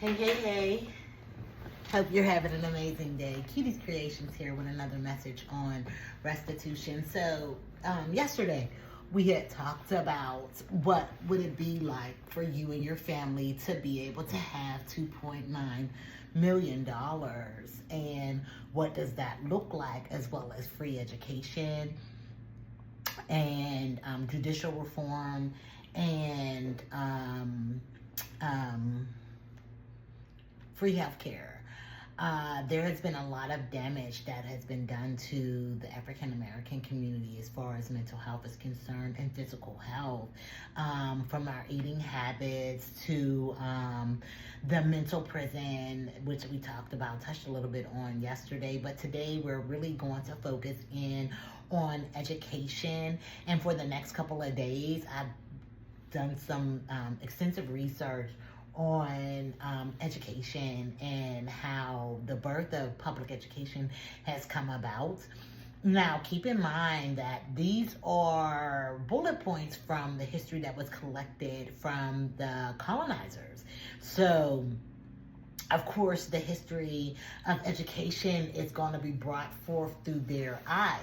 Hey, hey, hey. Hope you're having an amazing day. Cutie's Creations here with another message on restitution. So, yesterday we had talked about what would it be like for you and your family to be able to have $2.9 million, and what does that look like, as well as free education and judicial reform and free healthcare. There has been a lot of damage that has been done to the African American community as far as mental health is concerned and physical health, from our eating habits to the mental prison, which we touched a little bit on yesterday. But today we're really going to focus in on education. And for the next couple of days, I've done some extensive research on education and how the birth of public education has come about. Now, keep in mind that these are bullet points from the history that was collected from the colonizers. So, of course, the history of education is going to be brought forth through their eyes.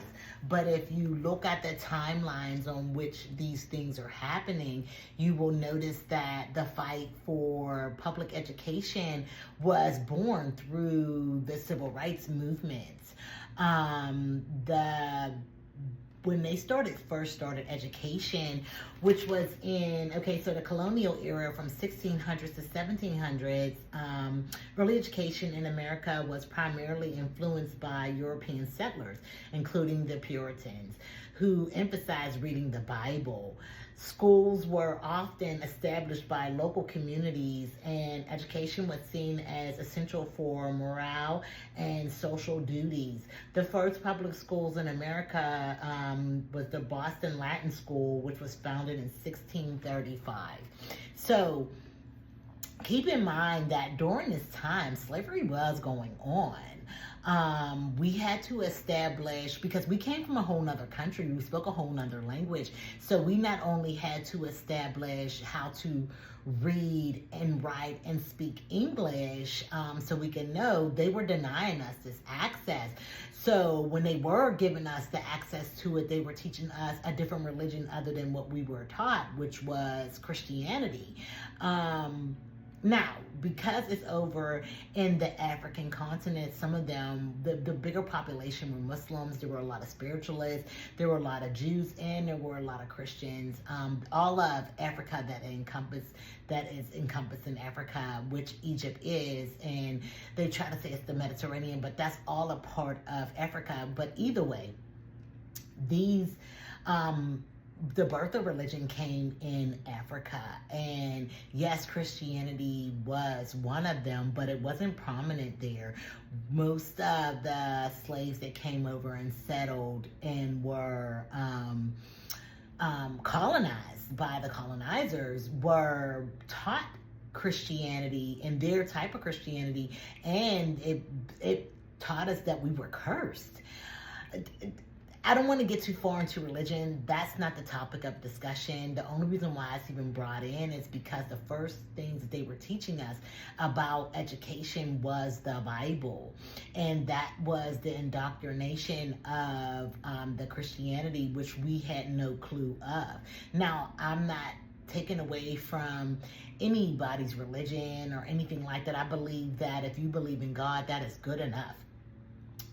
But if you look at the timelines on which these things are happening, you will notice that the fight for public education was born through the civil rights movements. When they first started education, which was so the colonial era from 1600s to 1700s, early education in America was primarily influenced by European settlers, including the Purtians, who emphasized reading the Bible. Schools were often established by local communities, and education was seen as essential for morale and social duties. The first public schools in America was the Boston Latin School, which was founded in 1635. So keep in mind that during this time, slavery was going on. We had to establish, because we came from a whole nother country, we spoke a whole nother language. So we not only had to establish how to read and write and speak English, so we can know, they were denying us this access. So when they were giving us the access to it, they were teaching us a different religion other than what we were taught, which was Christianity. Now, because it's over in the African continent, some of them, the bigger population were Muslims. There were a lot of spiritualists. There were a lot of Jews, and there were a lot of Christians. All of Africa that is encompassed in Africa, which Egypt is, and they try to say it's the Mediterranean, but that's all a part of Africa. But either way, the birth of religion came in Africa, and yes, Christianity was one of them, but it wasn't prominent there. Most of the slaves that came over and settled and were colonized by the colonizers were taught Christianity and their type of Christianity, and it taught us that we were cursed. I don't want to get too far into religion. That's not the topic of discussion. The only reason why it's even brought in is because the first things that they were teaching us about education was the Bible. And that was the indoctrination of the Christianity, which we had no clue of. Now, I'm not taken away from anybody's religion or anything like that. I believe that if you believe in God, that is good enough.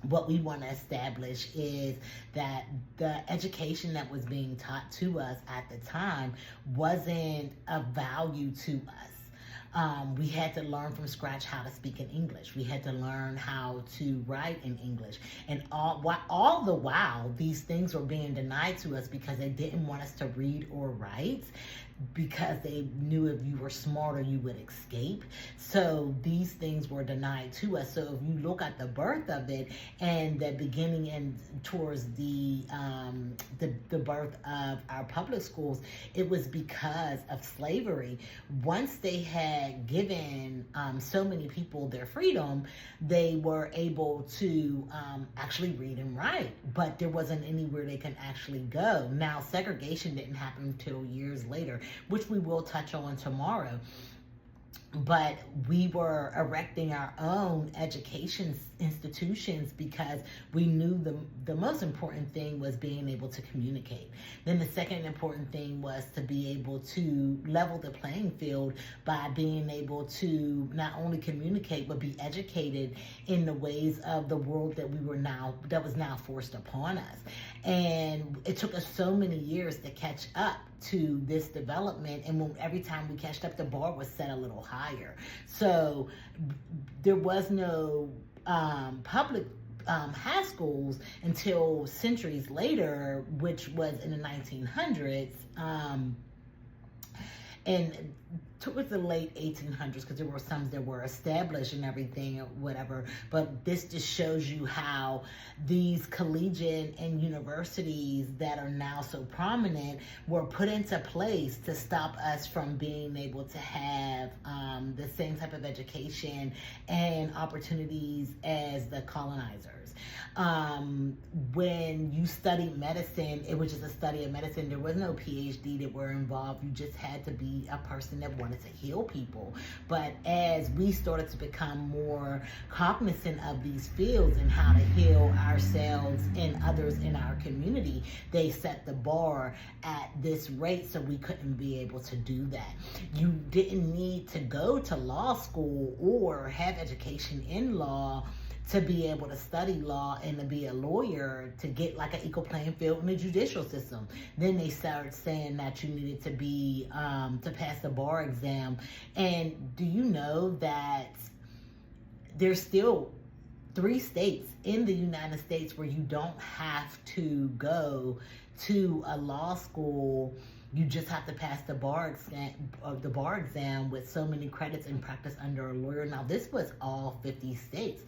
What we want to establish is that the education that was being taught to us at the time wasn't of value to us. We had to learn from scratch how to speak in English. We had to learn how to write in English. And all the while, these things were being denied to us because they didn't want us to read or write, because they knew if you were smarter, you would escape. So these things were denied to us. So if you look at the birth of it and the beginning and towards the birth of our public schools, it was because of slavery. Once they had given so many people their freedom, they were able to actually read and write, but there wasn't anywhere they could actually go. Now, segregation didn't happen until years later, which we will touch on tomorrow. but we were erecting our own education institutions because we knew the most important thing was being able to communicate. Then the second important thing was to be able to level the playing field by being able to not only communicate but be educated in the ways of the world that was now forced upon us. And it took us so many years to catch up to this development, and every time we catched up, the bar was set a little higher. So there was no public high schools until centuries later, which was in the 1900s. And towards the late 1800s, because there were some that were established and everything or whatever, but this just shows you how these collegiate and universities that are now so prominent were put into place to stop us from being able to have the same type of education and opportunities as the colonizers. When you studied medicine, it was just a study of medicine. There was no PhD that were involved. You just had to be a person that wanted to heal people. But as we started to become more cognizant of these fields and how to heal ourselves and others in our community, they set the bar at this rate so we couldn't be able to do that. You didn't need to go to law school or have education in law to be able to study law and to be a lawyer to get like an equal playing field in the judicial system. Then they started saying that you needed to be to pass the bar exam. And do you know that there's still 3 states in the United States where you don't have to go to a law school? You just have to pass the bar exam with so many credits and practice under a lawyer. Now, this was all 50 states.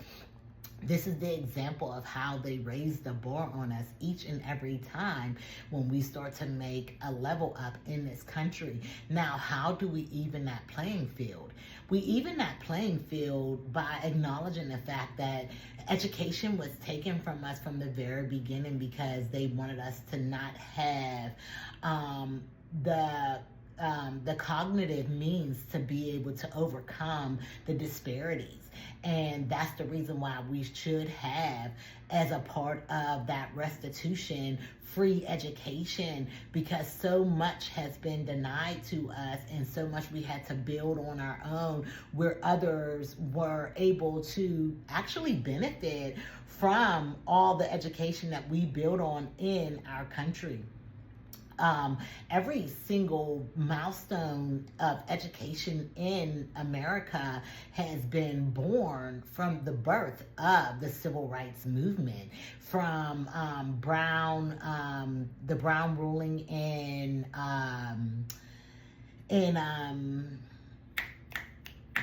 This is the example of how they raise the bar on us each and every time when we start to make a level up in this country. Now, how do we even that playing field? We even that playing field by acknowledging the fact that education was taken from us from the very beginning because they wanted us to not have the cognitive means to be able to overcome the disparities. And that's the reason why we should have, as a part of that restitution, free education, because so much has been denied to us and so much we had to build on our own, where others were able to actually benefit from all the education that we build on in our country. Every single milestone of education in America has been born from the birth of the civil rights movement, from the Brown ruling in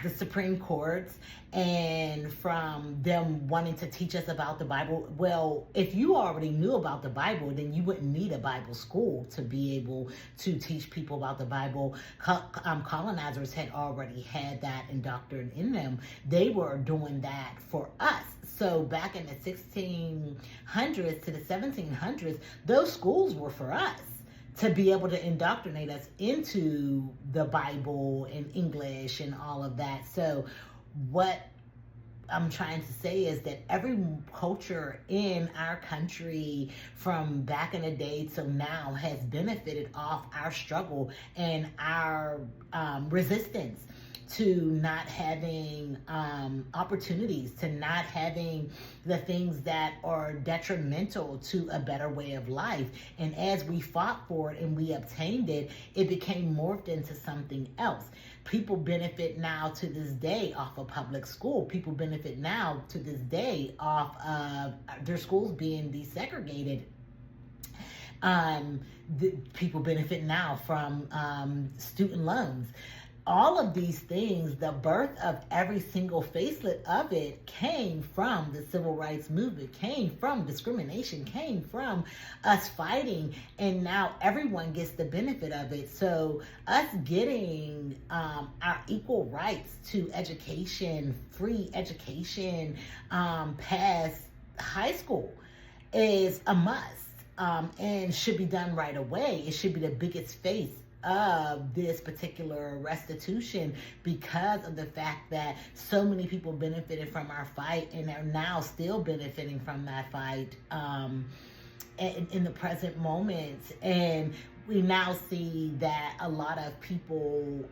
the Supreme Courts, and from them wanting to teach us about the Bible. Well, if you already knew about the Bible, then you wouldn't need a Bible school to be able to teach people about the Bible. Colonizers had already had that indoctrinated in them. They were doing that for us. So back in the 1600s to the 1700s, those schools were for us, to be able to indoctrinate us into the Bible and English and all of that. So what I'm trying to say is that every culture in our country from back in the day till now has benefited off our struggle and our resistance to not having opportunities, to not having the things that are detrimental to a better way of life. And as we fought for it and we obtained it, it became morphed into something else. People benefit now to this day off of public school. People benefit now to this day off of their schools being desegregated. People benefit now from student loans. All of these things, the birth of every single facelet of it came from the civil rights movement, came from discrimination, came from us fighting, and now everyone gets the benefit of it. So us getting our equal rights to education, free education, past high school is a must, and should be done right away. It should be the biggest of this particular restitution because of the fact that so many people benefited from our fight and are now still benefiting from that fight in the present moment. And we now see that a lot of people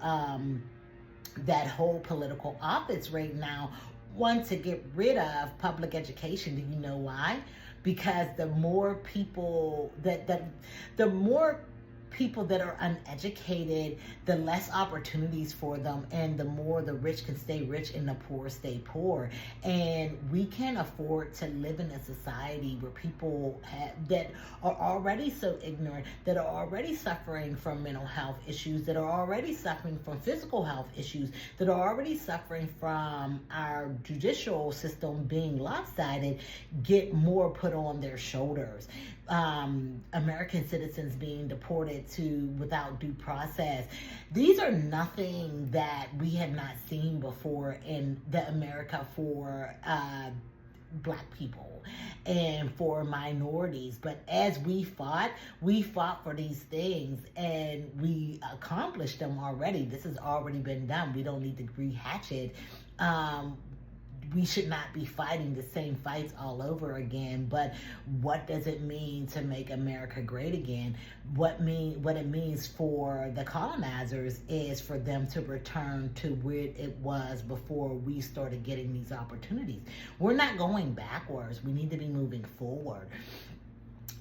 that hold political office right now want to get rid of public education. Do you know why? Because the more people the more people that are uneducated, the less opportunities for them, and the more the rich can stay rich and the poor stay poor. And we can't afford to live in a society where people that are already so ignorant, that are already suffering from mental health issues, that are already suffering from physical health issues, that are already suffering from our judicial system being lopsided, get more put on their shoulders. American citizens being deported to without due process. These are nothing that we have not seen before in the America for Black people and for minorities. But as we fought for these things, and we accomplished them already. This has already been done. We don't need to rehatch it. We should not be fighting the same fights all over again. But what does it mean to make America great again? What it means for the colonizers is for them to return to where it was before we started getting these opportunities. We're not going backwards. We need to be moving forward.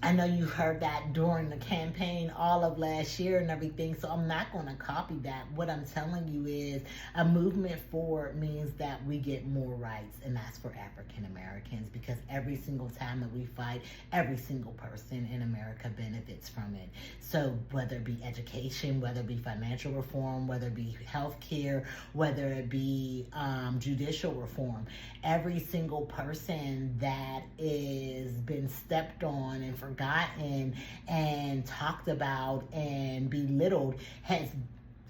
I know you heard that during the campaign all of last year and everything, so I'm not going to copy that. What I'm telling you is a movement forward means that we get more rights, and that's for African Americans, because every single time that we fight, every single person in America benefits from it. So whether it be education, whether it be financial reform, whether it be health care, whether it be judicial reform, every single person that is been stepped on and forgotten and talked about and belittled has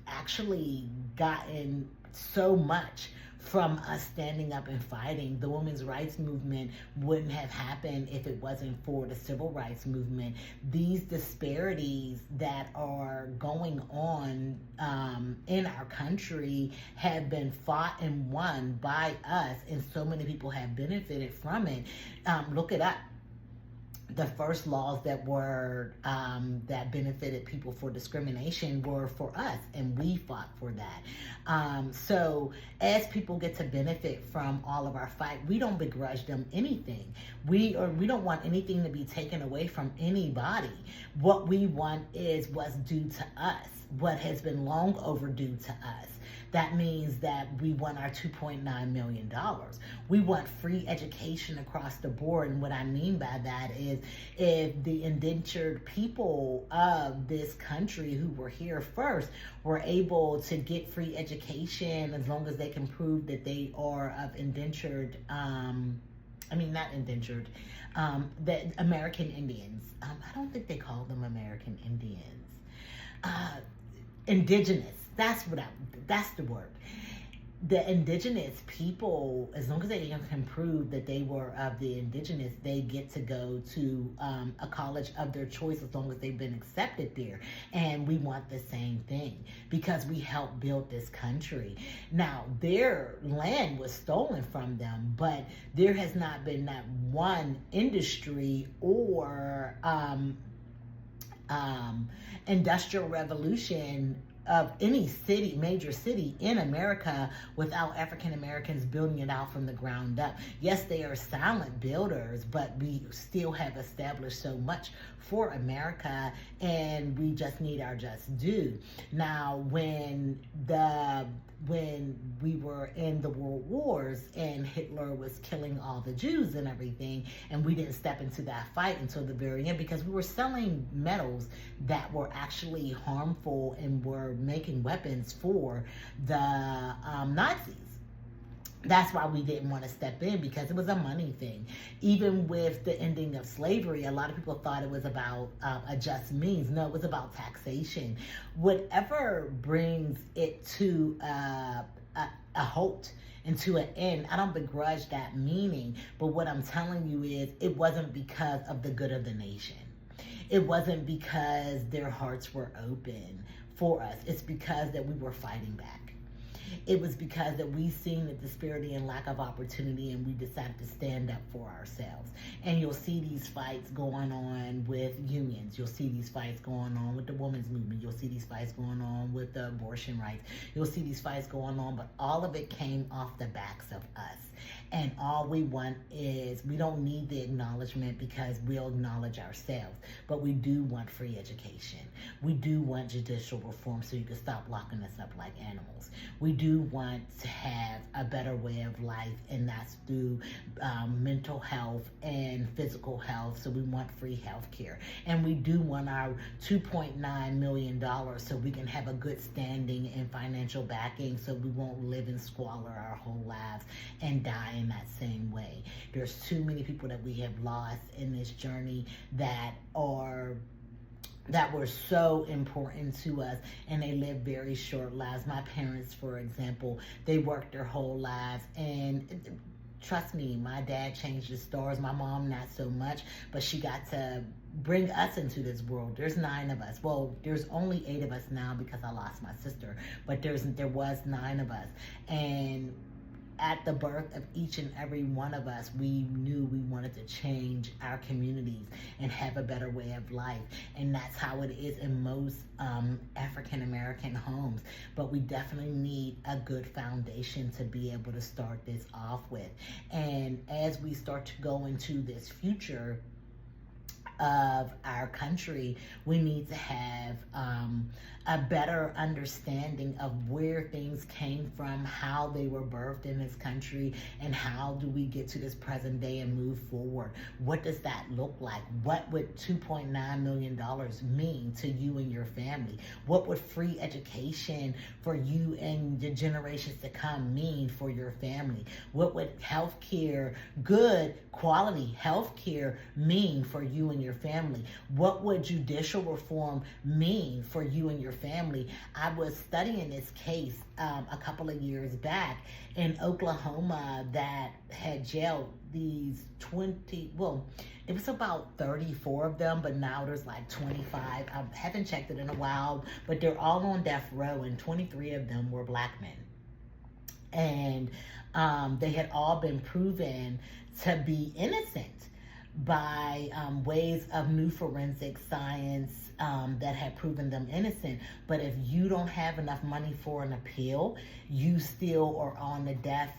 actually gotten so much from us standing up and fighting. The women's rights movement wouldn't have happened if it wasn't for the civil rights movement. These disparities that are going on in our country have been fought and won by us, and so many people have benefited from it. Look it up. The first laws that were that benefited people for discrimination were for us, and we fought for that. So as people get to benefit from all of our fight, we don't begrudge them anything. We don't want anything to be taken away from anybody. What we want is what's due to us, what has been long overdue to us. That means that we want our $2.9 million. We want free education across the board. And what I mean by that is, if the indentured people of this country who were here first were able to get free education, as long as they can prove that they are of indentured, not indentured, the American Indians. I don't think they call them American Indians. Indigenous. That's the word. The indigenous people, as long as they can prove that they were of the indigenous, they get to go to a college of their choice as long as they've been accepted there. And we want the same thing because we helped build this country. Now, their land was stolen from them, but there has not been that one industry or industrial revolution of any city, major city in America without African Americans building it out from the ground up. Yes, they are silent builders, but we still have established so much for America, and we just need our just due. Now, when we were in the world wars and Hitler was killing all the Jews and everything, and we didn't step into that fight until the very end because we were selling metals that were actually harmful and were making weapons for the Nazis. That's why we didn't want to step in, because it was a money thing. Even with the ending of slavery, a lot of people thought it was about a just means. No, it was about taxation. Whatever brings it to a halt and to an end, I don't begrudge that meaning. But what I'm telling you is, it wasn't because of the good of the nation. It wasn't because their hearts were open for us. It's because that we were fighting back. It was because that we seen the disparity and lack of opportunity, and we decided to stand up for ourselves. And you'll see these fights going on with unions. You'll see these fights going on with the women's movement. You'll see these fights going on with the abortion rights. You'll see these fights going on, but all of it came off the backs of us. And all we want is, we don't need the acknowledgement because we'll acknowledge ourselves. But we do want free education. We do want judicial reform so you can stop locking us up like animals. We do want to have a better way of life, and that's through mental health and physical health. So we want free health care. And we do want our $2.9 million so we can have a good standing and financial backing so we won't live in squalor our whole lives and die in that same way. There's too many people that we have lost in this journey that were so important to us, and they lived very short lives. My parents, for example, they worked their whole lives, and trust me, my dad changed the stars. My mom, not so much, but she got to bring us into this world. There's 9 of us. Well, there's only 8 of us now because I lost my sister, but there was 9 of us. And at the birth of each and every one of us, we knew we wanted to change our communities and have a better way of life. And that's how it is in most African American homes. But we definitely need a good foundation to be able to start this off with. And as we start to go into this future of our country, we need to have a better understanding of where things came from, how they were birthed in this country, and how do we get to this present day and move forward. What does that look like? What would $2.9 million mean to you and your family? What would free education for you and the generations to come mean for your family? What would healthcare, good quality healthcare, mean for you and your family? What would judicial reform mean for you and your family? I was studying this case a couple of years back in Oklahoma that had jailed these 20, well, it was about 34 of them, but now there's like 25. I haven't checked it in a while, but they're all on death row, and 23 of them were black men. And they had all been proven to be innocent by ways of new forensic science that had proven them innocent. But if you don't have enough money for an appeal, you still are on the death,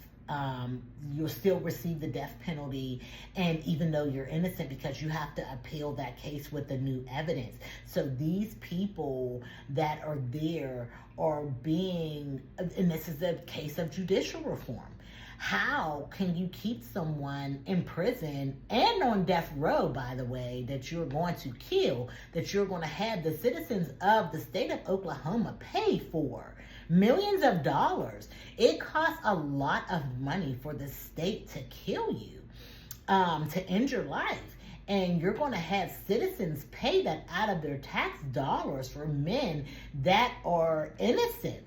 you'll still receive the death penalty, and even though you're innocent, because you have to appeal that case with the new evidence. So these people that are there are being, and this is a case of judicial reform. How can you keep someone in prison and on death row, by the way, that you're going to kill, that you're going to have the citizens of the state of Oklahoma pay for millions of dollars? It costs a lot of money for the state to kill you, to end your life. And you're going to have citizens pay that out of their tax dollars for men that are innocent.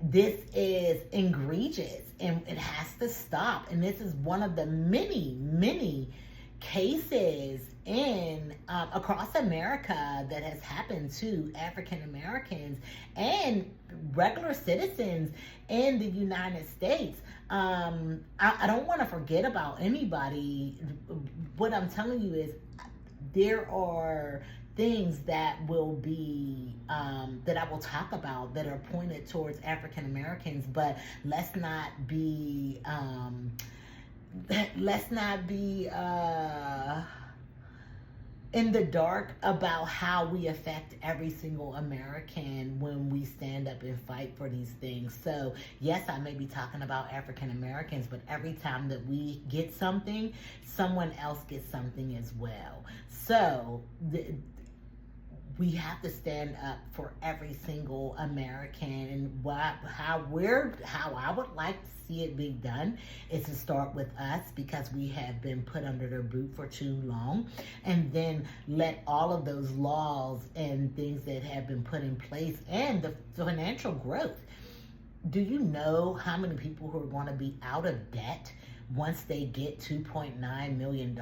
This is egregious, and it has to stop. And this is one of the many, many cases in across America that has happened to African Americans and regular citizens in the United States. I don't want to forget about anybody. What I'm telling you is there are things that will be that I will talk about that are pointed towards African Americans, but let's not be in the dark about how we affect every single American when we stand up and fight for these things. So yes, I may be talking about African Americans, but every time that we get something, someone else gets something as well. So we have to stand up for every single American, and how I would like to see it be done is to start with us, because we have been put under their boot for too long, and then let all of those laws and things that have been put in place and the financial growth. Do you know how many people who are going to be out of debt once they get $2.9 million.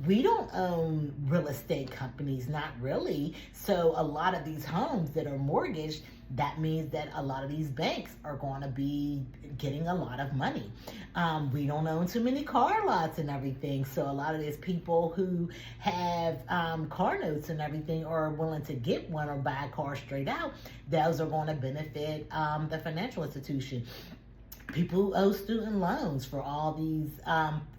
We don't own real estate companies, not really. So a lot of these homes that are mortgaged, that means that a lot of these banks are going to be getting a lot of money. We don't own too many car lots and everything. So a lot of these people who have car notes and everything are willing to get one or buy a car straight out. Those are going to benefit the financial institution. People who owe student loans for all these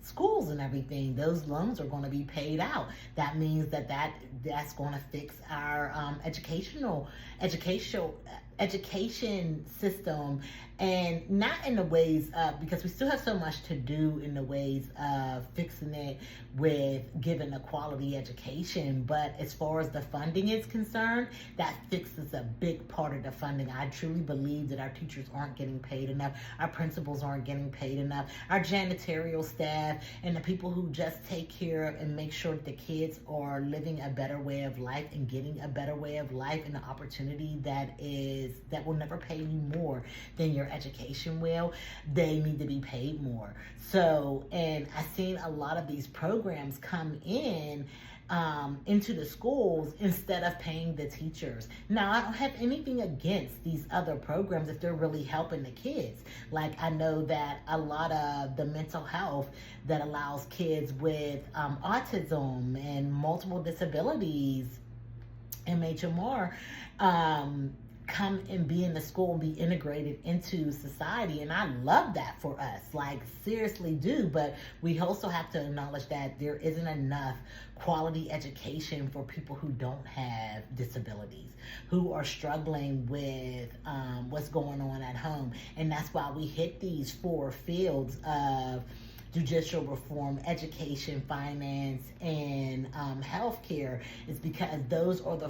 schools and everything, those loans are going to be paid out. That means that's going to fix our education system, and not in the ways of, because we still have so much to do in the ways of fixing it with giving a quality education. But as far as the funding is concerned, that fixes a big part of the funding. I truly believe that our teachers aren't getting paid enough, our principals aren't getting paid enough, our janitorial staff, and the people who just take care of and make sure that the kids are living a better way of life and getting a better way of life and the opportunity that will never pay you more than your education will. They need to be paid more. So, and I've seen a lot of these programs come into the schools instead of paying the teachers. Now, I don't have anything against these other programs if they're really helping the kids. Like, I know that a lot of the mental health that allows kids with autism and multiple disabilities, MHMR, come and be in the school and be integrated into society, and I love that for us, like seriously do. But we also have to acknowledge that there isn't enough quality education for people who don't have disabilities, who are struggling with what's going on at home. And that's why we hit these 4 fields of judicial reform, education, finance, and healthcare, is because those are the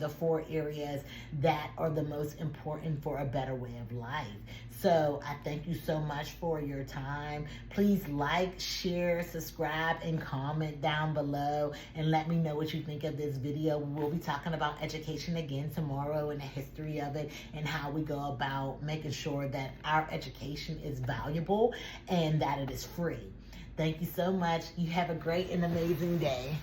four areas that are the most important for a better way of life. So I thank you so much for your time. Please like, share, subscribe, and comment down below, and let me know what you think of this video. We'll be talking about education again tomorrow and the history of it and how we go about making sure that our education is valuable and that it is free. Thank you so much. You have a great and amazing day.